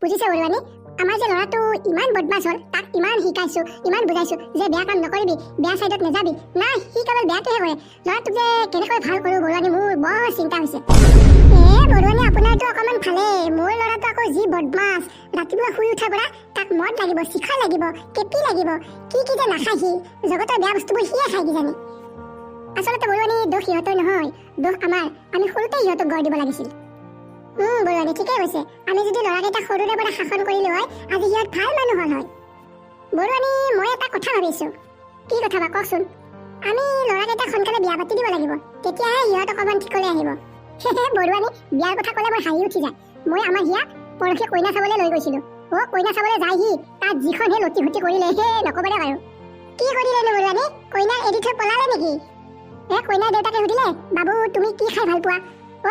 বুজিছে বৰুৱানী, আমাৰ যে ল'ৰাটো ইমান বদমাছ হ'ল, তাক ইমান শিকাইছো, ইমান বুজাইছো যে বেয়া কাম নকৰিবি, বেয়া চাইডত নাযাবি, নাই সি কেৱল বেয়াটোহে কৰে। ল'ৰাটোক যে কেনেকৈ ভাল কৰোঁ বৰুৱানী, মোৰ বৰ চিন্তা হৈছে। বৰুৱানী আপোনাৰতো অকণমান ভালেই, মোৰ ল'ৰাটো আকৌ যি বদমাছ। ৰাতিপুৱা শুই উঠাৰ পৰা তাক মদ লাগিব, চিখৰ লাগিব, কেপি লাগিব, কি কি যে নাখায় সি, জগতৰ বেয়া বস্তুবোৰ সিয়ে খায় কিজানি। আচলতে বৰুৱানী দোষ সিহঁতৰ নহয়, দোষ আমাৰ। আমি সৰুতে সিহঁতক গঢ় দিব লাগিছিল। বৰুৱানী ঠিকেই কৈছে, আমি যদি ল'ৰাকেইটাক সৰুৰে পৰা শাসন কৰিলো হয়, আজি সিহঁত ভাল মানুহ হ'ল হয়। বৰুৱানী মই এটা কথা ভাবিছো। কি কথা বা কওকচোন। আমি ল'ৰাকেইটাক সোনকালে বিয়া পাতি দিব লাগিব, তেতিয়াহে সিহঁত অকণমান ঠিকলৈ আহিব। বৰুৱানী বিয়াৰ কথা ক'লে মোৰ হাঁহি উঠি যায়। মই আমাৰ হিয়াক পৰহি কইনা চাবলৈ লৈ গৈছিলো। কইনা চাবলৈ যায় সি, তাত যিখন হে লটি ফটি কৰিলে, নক'ব দে বাৰু। কি কৰিলেনো বৰুৱানী, কইনা এৰি থৈ পলালে নেকি? কইনাৰ দেউতাকে সুধিলে, বাবু তুমি কি খাই ভাল পোৱা?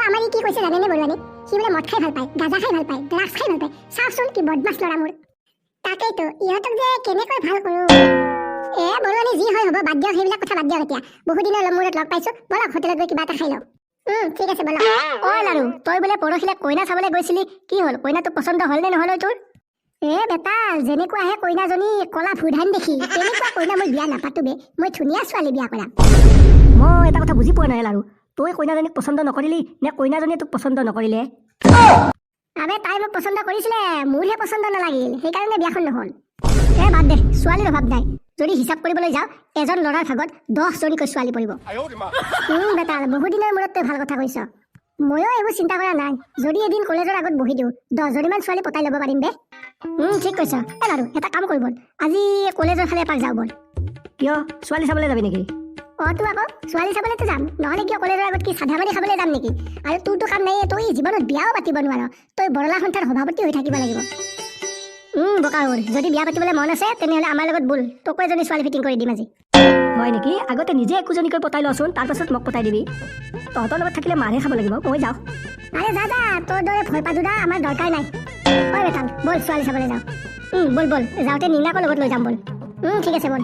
আমাৰ ই কি কৈছে জানেনে বৰুৱানী, সি বোলে মদ খাই ভাল পায়, গাঁজা খাই ভাল পায়, ড্ৰাগছ খাই ভাল পায়। চাওকচোন কি বদমাছ ল'ৰা মোৰ। তাকেইতো ইহঁতক যে কেনেকৈ ভাল কৰোঁ। বৰুৱানী যি হয় হ'ব, বাদ দিয়ক সেইবিলাক কথা, বাদ দিয়ক এতিয়া। বহুদিনৰ মূৰত লগ পাইছো, বলক হোটেলত গৈ কিবা এটা খাই লওঁ। ঠিক আছে বলক। লাৰু তই বোলে পৰহিলে কইনা চাবলৈ গৈছিলি, কি হ'ল? কইনাটো পচন্দ হ'ল নে নহ'ল তোৰ? বেটা, যেনেকুৱাহে কইনাজনী কলা ফুধান দেখি, তেনেকুৱা কইনা মই বিয়া নাপাতো বে। মই ধুনীয়া ছোৱালী বিয়া কৰা। মই এটা কথা বুজি পোৱা নাই লাৰু, তই কইনাজনীক পচন্দ নকৰিলি নে কইনাজনীয়ে তোক পচন্দ নকৰিলে? তাই মোক পচন্দ কৰিছিলে, মোৰহে পচন্দ নালাগিল, সেইকাৰণে বিয়াখন নহ'ল। বাদ দে, ছোৱালীৰ অভাৱ নাই। যদি হিচাপ কৰিবলৈ যাওঁ, এজন ল'ৰাৰ ভাগত 10জনীকৈ ছোৱালী পৰিব। বেটা, বহুদিনৰ মূৰত তই ভাল কথা কৈছ। ময়ো এইবোৰ চিন্তা কৰা নাই। যদি এদিন কলেজৰ আগত বহি দিওঁ, 10জনীমান ছোৱালী পতাই ল'ব পাৰিম দে। ঠিক কৈছ। লাৰু এটা কাম কৰো বল, আজি কলেজৰ ফালে এপাক যাওঁ বল। কিয়, ছোৱালী চাবলৈ যাবি নেকি? তো আকৌ ছোৱালী চাবলৈতো যাম, নহ'লে কিয় কলেজৰ আগত কি চাধা মাৰি খাবলৈ যাম নেকি? আৰু তোৰতো কাম নাই, তই জীৱনত বিয়াও পাতিব নোৱাৰ, তই বৰলা সন্থাৰ সভাপতি হৈ থাকিব লাগিব। বকাউৰ, যদি বিয়া পাতিবলৈ মন আছে তেনেহ'লে আমাৰ লগত বল, তোকো এজনী ছোৱালী ফিটিং কৰি দিম আজি। হয় নেকি? আগতে নিজে একোজনীকৈ পতাই লচোন, তাৰপাছত মোক পতাই দিবি। তহঁতৰ লগত থাকিলে মাৰহে খাব লাগিব, মই যাওঁ। যা, তোৰ দৰে ভয় পাদুদা আমাৰ দৰকাৰ নাই। বেটাল বল ছোৱালী চাবলৈ যাওঁ। বল যাওঁতে নীলাকৰ লগত লৈ যাম বল। ঠিক আছে বল।